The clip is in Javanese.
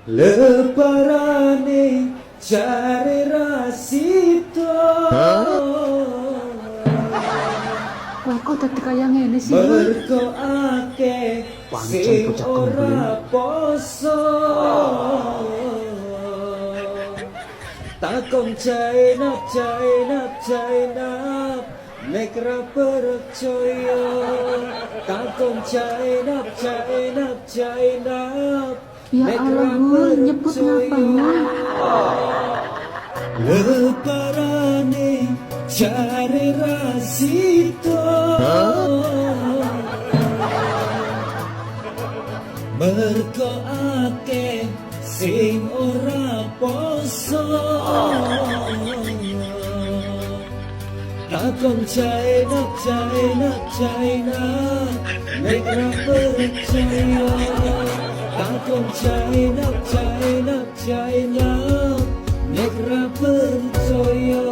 Leparane cari rasito Wah, kok dadi kaya ngene sih? Merko ake sing ora poso Takon China Nek ra percaya Takon China Ya Allah, nyebut ngapa? Leparane cari rasito Merko ake sing ora poso Takon China Nek ra percaya Takon China Nek ra percaya